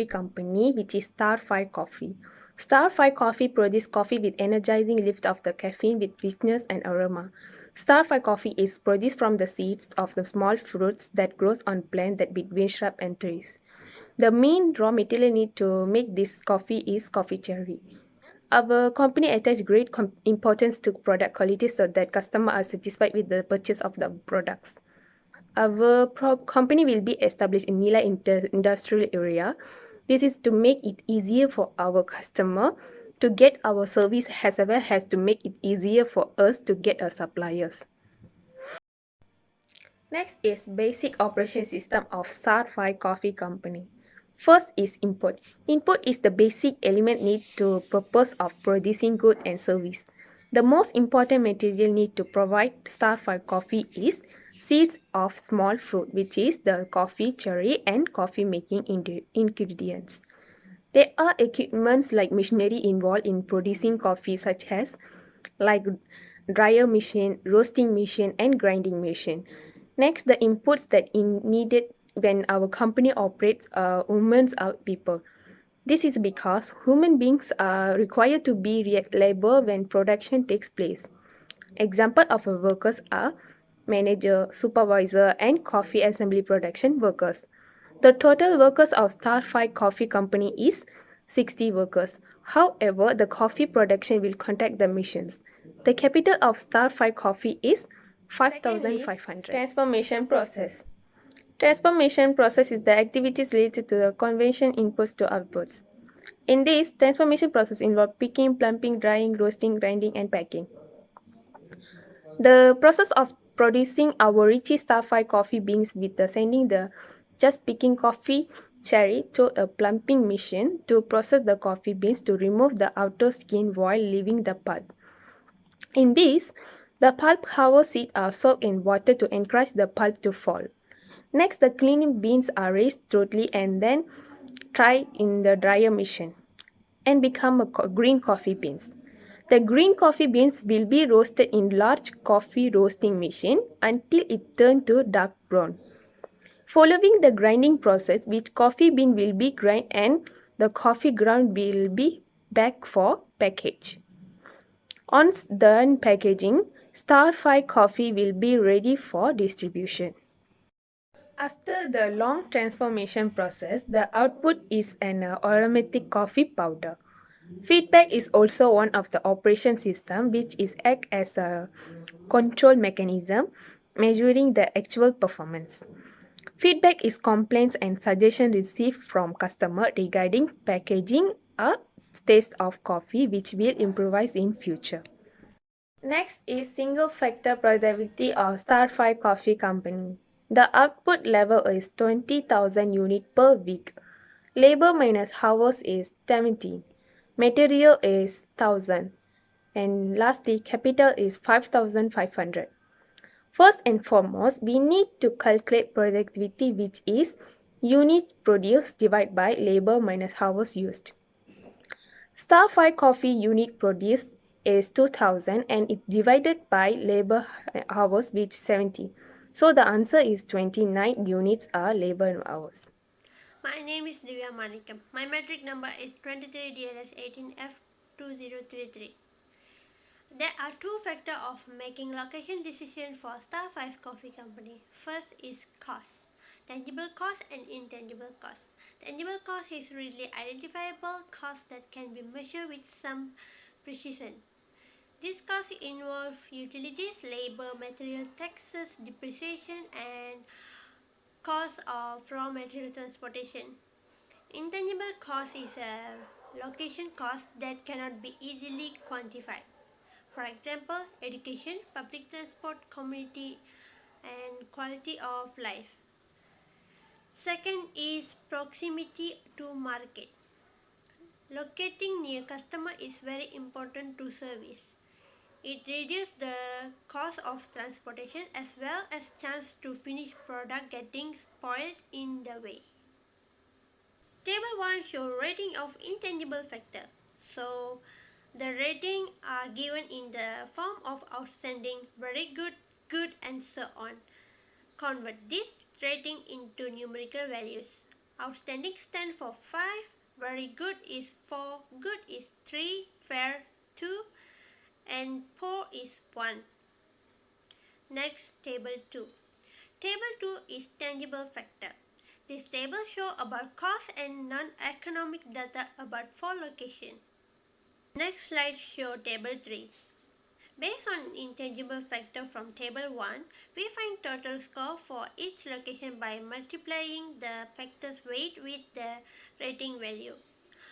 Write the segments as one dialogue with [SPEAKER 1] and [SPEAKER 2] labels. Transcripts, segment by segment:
[SPEAKER 1] coffee company, which is Starfive Coffee. Starfive Coffee produces coffee with energizing lift of the caffeine with richness and aroma. Starfive Coffee is produced from the seeds of the small fruits that grows on plants that between shrub and trees. The main raw material need to make this coffee is coffee cherry. Our company attaches great importance to product quality so that customers are satisfied with the purchase of the products. Our company will be established in Nila industrial area. This is to make it easier for our customer to get our service as well as to make it easier for us to get our suppliers. Next is basic operation system of Starfive Coffee Company. First is input. Input is the basic element need to purpose of producing good and service. The most important material need to provide Starfive coffee is seeds of small fruit, which is the coffee cherry and coffee making ingredients. There are equipments like machinery involved in producing coffee such as like dryer machine, roasting machine and grinding machine. Next, the inputs that needed when our company operates are humans are people. This is because human beings are required to be labor when production takes place. Example of our workers are manager, supervisor, and coffee assembly production workers. The total workers of Starfive Coffee Company is 60 workers. However, the coffee production will contact the missions. The capital of Starfive Coffee is 5,500. Transformation process. Transformation process is the activities related to the conversion inputs to outputs. In this, transformation process involves picking, plumping, drying, roasting, grinding, and packing. The process of producing our richy Starfive coffee beans with the sending the just picking coffee cherry to a plumping machine to process the coffee beans to remove the outer skin while leaving the pulp. In this, the pulp cover seeds are soaked in water to encourage the pulp to fall. Next, the cleaning beans are raised thoroughly and then dried in the dryer machine and become a green coffee beans. The green coffee beans will be roasted in large coffee roasting machine until it turns to dark brown. Following the grinding process, which coffee bean will be grind and the coffee ground will be back for package. Once done packaging, Starfive coffee will be ready for distribution. After the long transformation process, the output is an aromatic coffee powder. Feedback is also one of the operation system which is act as a control mechanism measuring the actual performance. Feedback is complaints and suggestion received from customer regarding packaging or taste of coffee which will improvise in future. Next is single factor productivity of Starfive Coffee Company. The output level is 20,000 units per week. Labor minus hours is 70. Material is 1000. And lastly, capital is 5,500. First and foremost, we need to calculate productivity, which is units produced divided by labor minus hours used. Starfive coffee unit produced is 2000 and it's divided by labor hours which 70. So the answer is 29 units are labor hours.
[SPEAKER 2] My name is Divya Manikam. My metric number is 23DLS18F2033. There are two factors of making location decision for Starfive Coffee Company. First is cost. Tangible cost and intangible cost. Tangible cost is readily identifiable cost that can be measured with some precision. These costs involve utilities, labor, material, taxes, depreciation, and cost of raw material transportation. Intangible cost is a location cost that cannot be easily quantified. For example, education, public transport, community, and quality of life. Second is proximity to market. Locating near customer is very important to service. It reduces the cost of transportation as well as chance to finish product getting spoiled in the way. Table 1 shows rating of intangible factor. So the rating are given in the form of outstanding, very good, good and so on. Convert this rating into numerical values. Outstanding stand for 5, very good is 4, good is 3, fair 2, and poor is 1. Next, table 2. Table 2 is tangible factor. This table shows about cost and non-economic data about 4 locations. Next slide shows table 3. Based on intangible factor from table 1, we find total score for each location by multiplying the factor's weight with the rating value.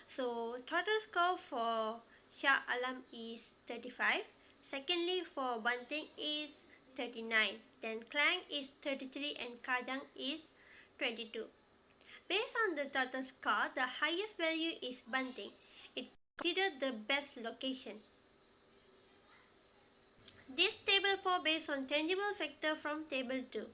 [SPEAKER 2] So total score for Shah Alam is 35. Secondly, for Banting is 39. Then Klang is 33 and Kajang is 22. Based on the total score, the highest value is Banting. It considered the best location. This table 4 based on tangible factor from table 2.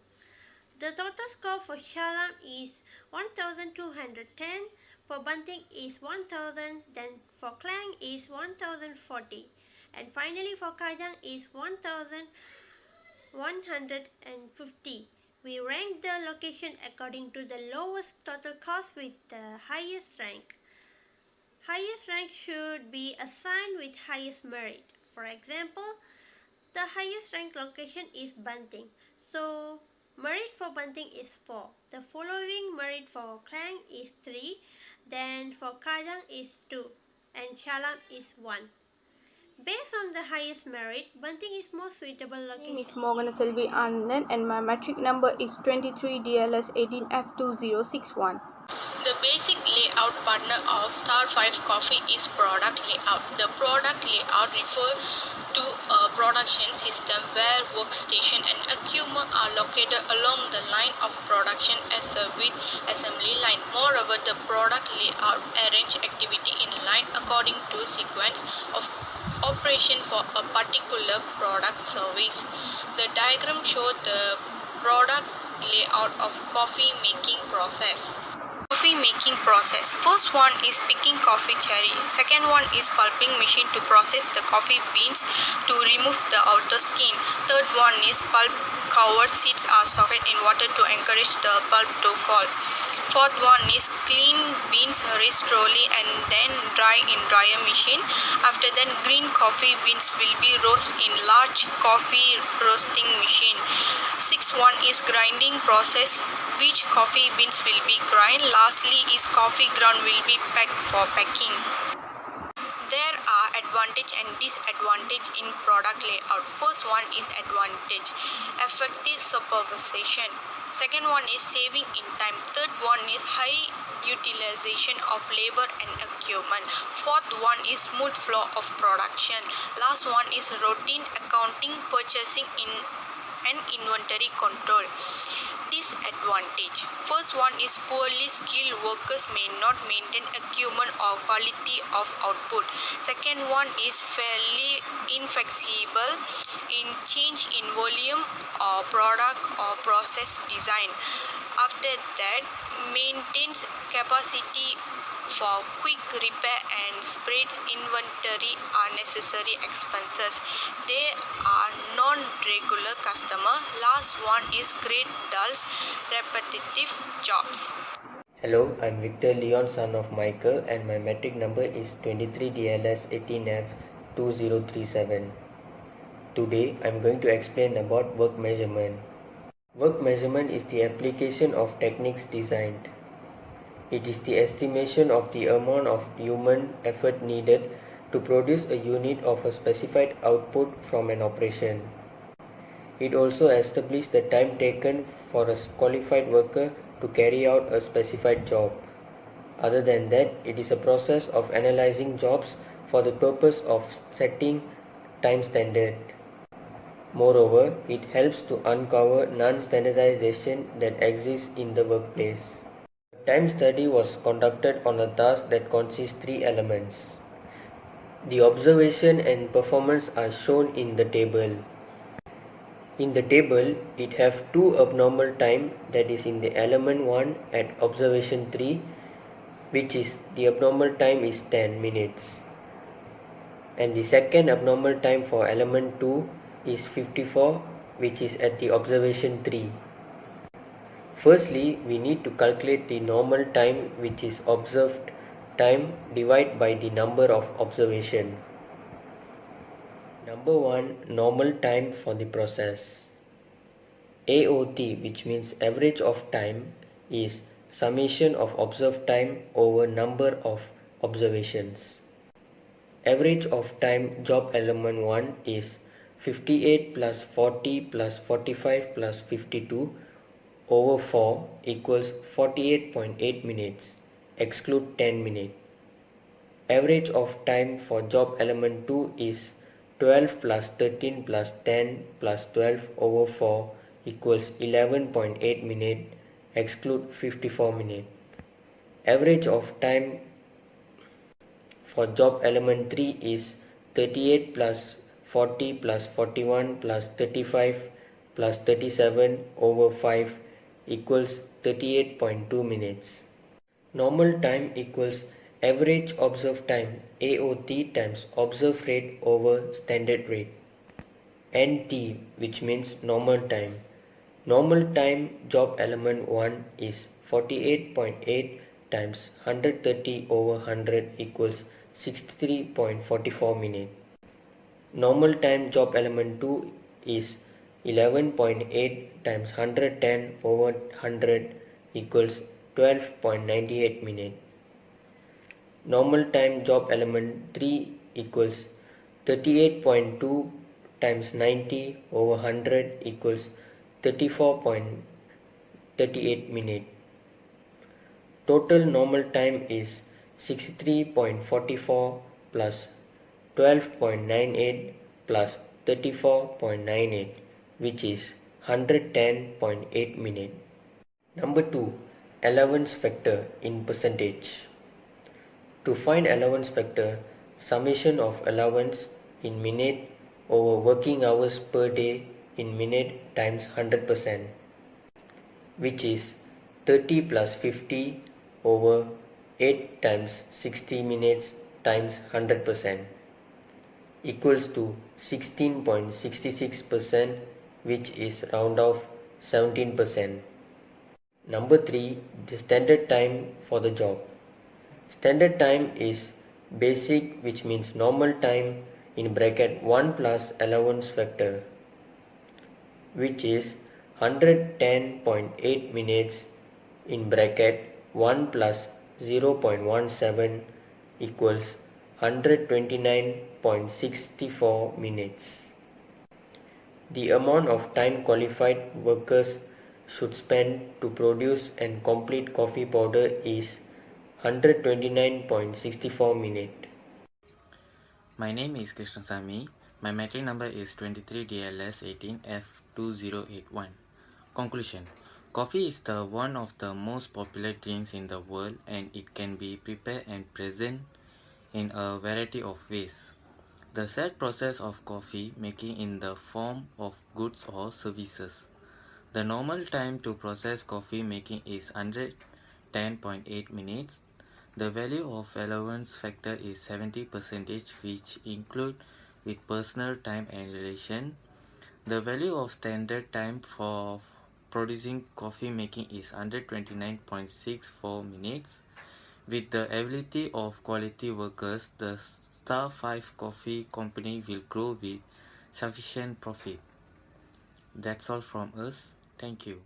[SPEAKER 2] The total score for Shalam is 1210, for Banting is 1000, then for Klang is 1040, and finally for Kajang is 1150. We rank the location according to the lowest total cost with the highest rank. Highest rank should be assigned with highest merit. For example, the highest ranked location is Banting. So, merit for Banting is 4. The following merit for Klang is 3. Then for Kajang is 2. And Shalam is 1. Based on the highest merit, Banting is most suitable location.
[SPEAKER 1] My name is Morgana Selvi Anand and my matric number is 23 DLS 18F2061.
[SPEAKER 3] The basic layout partner of Starfive Coffee is product layout. The product layout refers to a production system where workstation and equipment are located along the line of production as a with assembly line. Moreover, the product layout arrange activity in line according to sequence of operation for a particular product service. The diagram shows the product layout of coffee making process. Coffee making process. First one is picking coffee cherry. Second one is pulping machine to process the coffee beans to remove the outer skin. Third one is pulp covered seeds are soaked in water to encourage the pulp to fall. Fourth one is clean beans raised slowly and then dry in dryer machine. After that, green coffee beans will be roasted in large coffee roasting machine. Sixth one is grinding process, which coffee beans will be grind. Lastly is coffee ground will be packed for packing. There are advantage and disadvantage in product layout. First one is advantage, effective supervision. Second one is saving in time. Third one is high utilization of labor and equipment. Fourth one is smooth flow of production. Last one is routine accounting, purchasing and inventory control. Disadvantage. First one is poorly skilled workers may not maintain equipment or quality of output. Second one is fairly inflexible in change in volume or product or process design. After that, maintains capacity for quick repair and spreads inventory are necessary expenses. They are non-regular customer. Last one is great dulls, repetitive jobs.
[SPEAKER 4] Hello, I'm Victor Leon, son of Michael, and my matric number is 23 DLS 18F 2037. Today, I'm going to explain about work measurement. Work measurement is the application of techniques designed. It is the estimation of the amount of human effort needed to produce a unit of a specified output from an operation. It also establishes the time taken for a qualified worker to carry out a specified job. Other than that, it is a process of analyzing jobs for the purpose of setting time standard. Moreover, it helps to uncover non-standardization that exists in the workplace. Time study was conducted on a task that consists 3 elements. The observation and performance are shown in the table. In the table, it have 2 abnormal time, that is in the element 1 at observation 3, which is the abnormal time is 10 minutes. And the second abnormal time for element 2 is 54, which is at the observation 3. Firstly, we need to calculate the normal time, which is observed time divided by the number of observation. Number 1, normal time for the process. AOT, which means average of time, is summation of observed time over number of observations. Average of time job element 1 is 58 plus 40 plus 45 plus 52 over 4 equals 48.8 minutes. Exclude 10 minutes. Average of time for job element 2 is 12 plus 13 plus 10 plus 12 over 4 equals 11.8 minutes. Exclude 54 minutes. Average of time for job element 3 is 38 plus 40 plus 41 plus 35 plus 37 over 5 equals 38.2 minutes. Normal time equals average observed time AOT times observed rate over standard rate. NT, which means normal time. Normal time job element 1 is 48.8 times 130 over 100 equals 63.44 minutes. Normal time job element 2 is 11.8 times 110 over 100 equals 12.98 minutes. Normal time job element 3 equals 38.2 times 90 over 100 equals 34.38 minutes. Total normal time is 63.44 plus 12.98 plus 34.98, which is 110.8 minutes. Number 2. Allowance factor in percentage. To find allowance factor, summation of allowance in minute over working hours per day in minute times 100%, which is 30 plus 50 over 8 times 60 minutes times 100% equals to 16.66%, which is round off 17%. Number 3. The standard time for the job. Standard time is basic, which means normal time in bracket 1 plus allowance factor, which is 110.8 minutes in bracket 1 plus 0.17 equals 129.64 minutes. The amount of time qualified workers should spend to produce and complete coffee powder is 129.64 minutes.
[SPEAKER 5] My name is Krishnasamy. My metric number is 23DLS18F2081. Conclusion. Coffee is the one of the most popular drinks in the world, and it can be prepared and present in a variety of ways. The sad process of coffee making in the form of goods or services. The normal time to process coffee making is 110.8 minutes. The value of allowance factor is 70%, which include with personal time and relation. The value of standard time for producing coffee making is 129.64 minutes. With the ability of quality workers, the Starfive Coffee Company will grow with sufficient profit. That's all from us. Thank you.